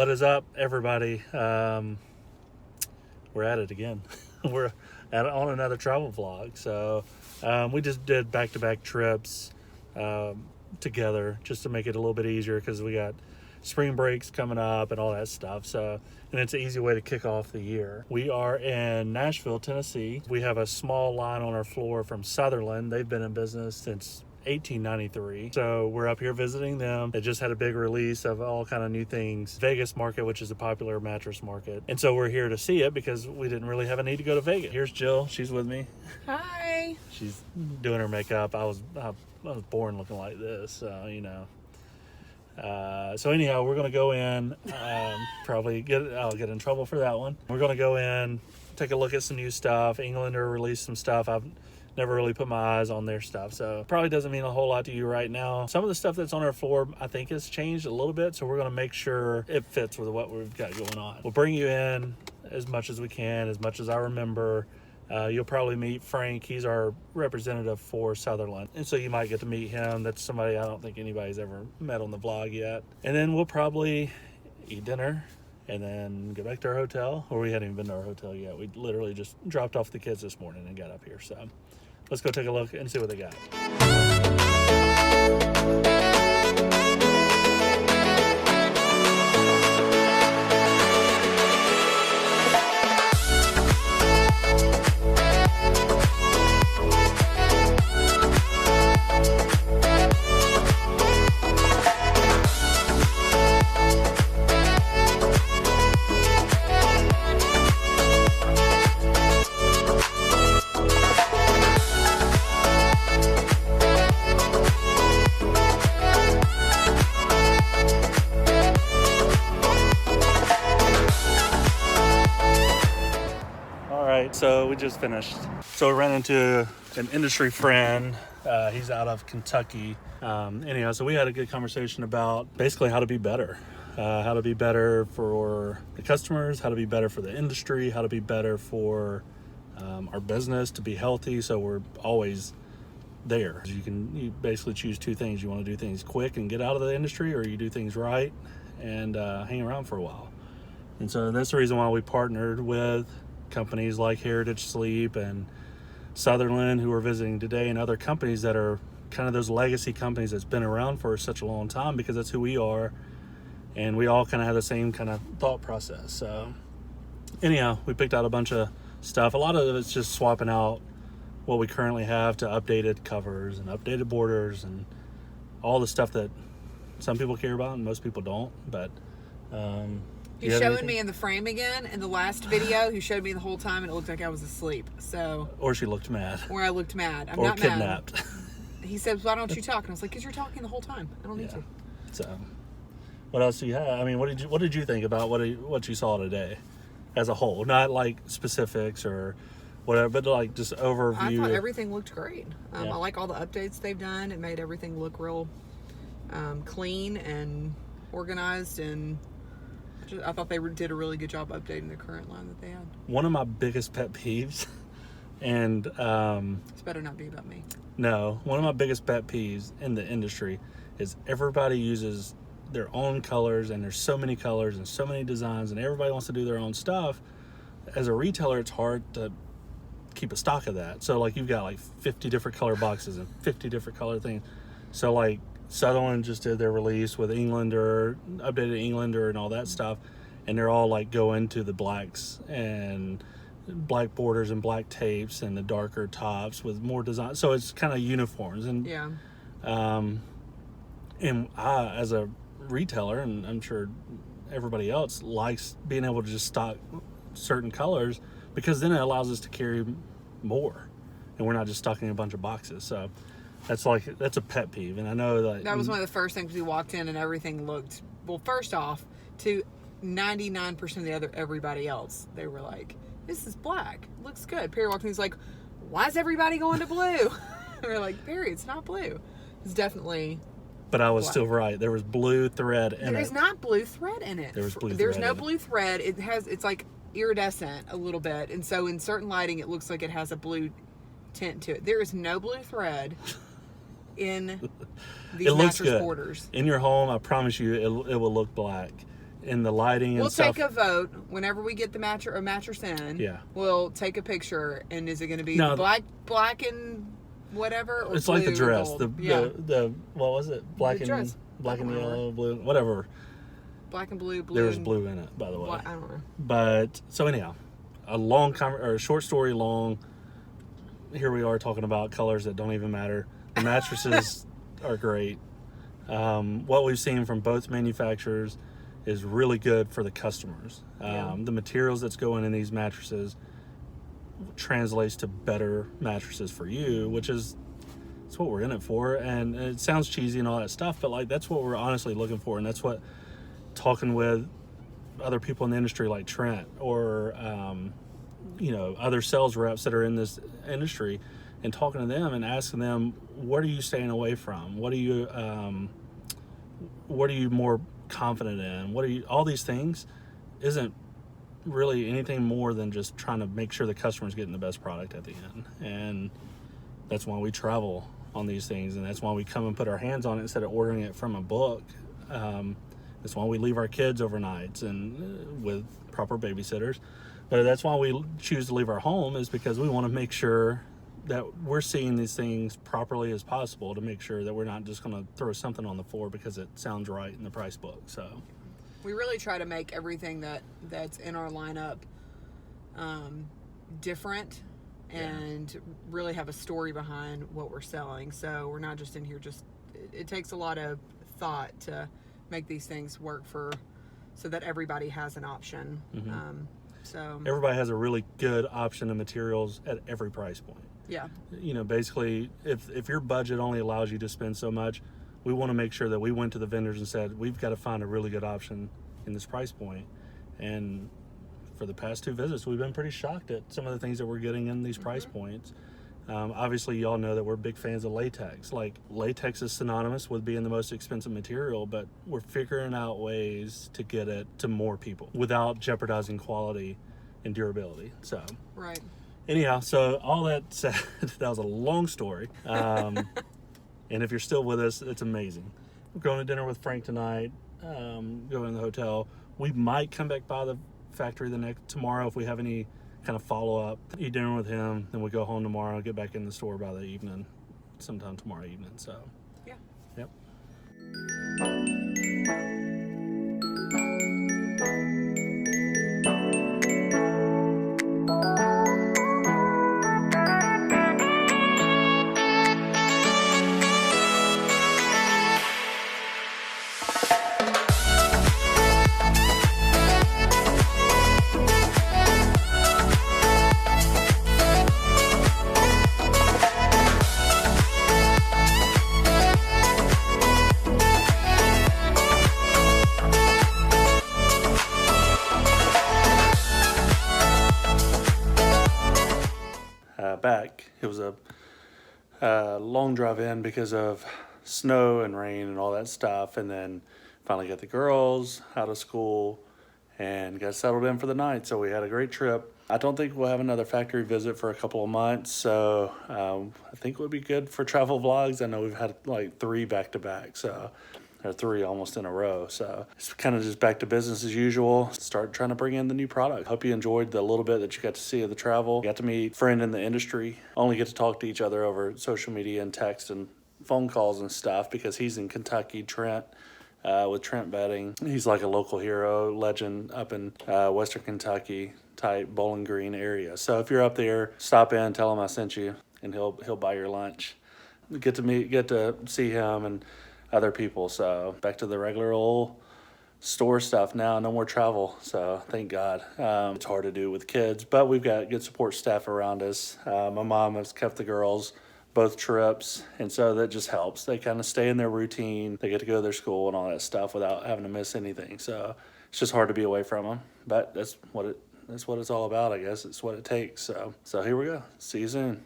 What is up, everybody? We're at it again. We're on another travel vlog. So we just did back-to-back trips together just to make it a little bit easier because we got spring breaks coming up and all that stuff. So, and it's an easy way to kick off the year. We are in Nashville, Tennessee. We have a small line on our floor from Sutherland. They've been in business since 1893. So we're up here visiting them. They just had a big release of all kind of new things. Vegas market, which is a popular mattress market. And so we're here to see it because we didn't really have a need to go to Vegas. Here's Jill. She's with me. Hi. She's doing her makeup. I was born looking like this, so you know. So anyhow, we're going to go in, I'll get in trouble for that one. We're going to go in, take a look at some new stuff. Englander released some stuff. I've never really put my eyes on their stuff, so probably doesn't mean a whole lot to you right now. Some of the stuff that's on our floor, I think, has changed a little bit, so we're going to make sure it fits with what we've got going on. We'll bring you in as much as we can, as much as I remember. You'll probably meet Frank. He's our representative for Sutherland, and so you might get to meet him. That's somebody I don't think anybody's ever met on the vlog yet. And then we'll probably eat dinner and then go back to our hotel, or we hadn't even been to our hotel yet. We literally just dropped off the kids this morning and got up here. So let's go take a look and see what they got. So we just finished. So we ran into an industry friend. He's out of Kentucky. Anyhow, so we had a good conversation about basically how to be better. How to be better for the customers, how to be better for the industry, how to be better for our business, to be healthy. So we're always there. You basically choose two things. You want to do things quick and get out of the industry, or you do things right and hang around for a while. And so that's the reason why we partnered with companies like Heritage Sleep and Sutherland, who we're visiting today, and other companies that are kind of those legacy companies that's been around for such a long time, because that's who we are, and we all kind of have the same kind of thought process. So anyhow, we picked out a bunch of stuff. A lot of it's just swapping out what we currently have to updated covers and updated borders and all the stuff that some people care about and most people don't. But You're showing me in the frame again. In the last video, he showed me the whole time, and it looked like I was asleep. So, or she looked mad. Or I looked mad. I'm or not kidnapped. Mad. He said, "Why don't you talk?" And I was like, "Because you're talking the whole time. I don't need to." So, what else do you have? I mean, what did you think about what you saw today, as a whole? Not like specifics or whatever, but like just overview. I thought everything looked great. I like all the updates they've done. It made everything look real clean and organized, and I thought they did a really good job updating the current line that they had. One of my biggest pet peeves, and it's better not be about me. No, one of my biggest pet peeves in the industry is everybody uses their own colors, and there's so many colors and so many designs, and everybody wants to do their own stuff. As a retailer, it's hard to keep a stock of that. So like you've got like 50 different color boxes and 50 different color things. So like Sutherland just did their release with Englander, updated Englander and all that stuff, and they're all like go into the blacks and black borders and black tapes and the darker tops with more design. So it's kind of uniforms. And and I, as a retailer, and I'm sure everybody else, likes being able to just stock certain colors, because then it allows us to carry more, and we're not just stocking a bunch of boxes. So that's a pet peeve. And I know that was one of the first things we walked in, and everything looked, well, first off, to 99% of everybody else, they were like, "This is black, looks good." Perry walked in, he's like, "Why is everybody going to blue?" We're like, "Perry, it's not blue. It's definitely." But I was still right. There was blue thread in it. There's not blue thread in it. There's no blue thread. It's like iridescent a little bit, and so in certain lighting it looks like it has a blue tint to it. There is no blue thread in these mattress borders. In your home, I promise you, it will look black. in the lighting and We'll stuff. take a vote whenever we get the mattress in. Yeah. We'll take a picture, and is it going to be No. black and whatever? Or It's like the blue or dress. gold? The what was it? Black The and dress. black and I don't yellow, blue, whatever. Black and blue. There was and blue in it, by the way. I don't know. But so anyhow, a short story long. Here we are talking about colors that don't even matter. The mattresses are great. What we've seen from both manufacturers is really good for the customers. The materials that's going in these mattresses translates to better mattresses for you, which is that's what we're in it for. And it sounds cheesy and all that stuff, but like that's what we're honestly looking for, and that's what talking with other people in the industry like Trent or other sales reps that are in this industry, and talking to them and asking them, what are you staying away from? What are you more confident in? All these things isn't really anything more than just trying to make sure the customer's getting the best product at the end. And that's why we travel on these things, and that's why we come and put our hands on it instead of ordering it from a book. That's why we leave our kids overnights and with proper babysitters. But that's why we choose to leave our home, is because we want to make sure that we're seeing these things properly as possible, to make sure that we're not just going to throw something on the floor because it sounds right in the price book. So we really try to make everything that's in our lineup different and really have a story behind what we're selling. So we're not just in here it takes a lot of thought to make these things work so that everybody has an option. So everybody has a really good option of materials at every price point. Yeah. Basically, if your budget only allows you to spend so much, we want to make sure that we went to the vendors and said, we've got to find a really good option in this price point. And for the past 2 visits, we've been pretty shocked at some of the things that we're getting in these price points. Obviously, y'all know that we're big fans of latex. Like, latex is synonymous with being the most expensive material, but we're figuring out ways to get it to more people without jeopardizing quality and durability. So, right. Anyhow, so all that said, that was a long story. And if you're still with us, it's amazing. We're going to dinner with Frank tonight, going to the hotel. We might come back by the factory tomorrow if we have any kind of follow-up. Eat dinner with him, then we go home tomorrow, get back in the store by the evening, sometime tomorrow evening. So, yeah. Yep. Back. It was a long drive in because of snow and rain and all that stuff, and then finally got the girls out of school and got settled in for the night. So we had a great trip. I don't think we'll have another factory visit for a couple of months, so I think it would be good for travel vlogs. I know we've had like 3 back-to-back, or 3 almost in a row. So it's kind of just back to business as usual. Start trying to bring in the new product. Hope you enjoyed the little bit that you got to see of the travel. Got to meet a friend in the industry. Only get to talk to each other over social media and text and phone calls and stuff, because he's in Kentucky, Trent, with Trent Bedding. He's like a local hero, legend up in Western Kentucky type Bowling Green area. So if you're up there, stop in, tell him I sent you, and he'll buy your lunch. Get to see him and other people. So back to the regular old store stuff now. No more travel, so thank God. It's hard to do with kids, but we've got good support staff around us. My mom has kept the girls both trips, and so that just helps. They kind of stay in their routine. They get to go to their school and all that stuff without having to miss anything. So it's just hard to be away from them, but that's what it's all about, I guess. It's what it takes. So here we go. See you soon.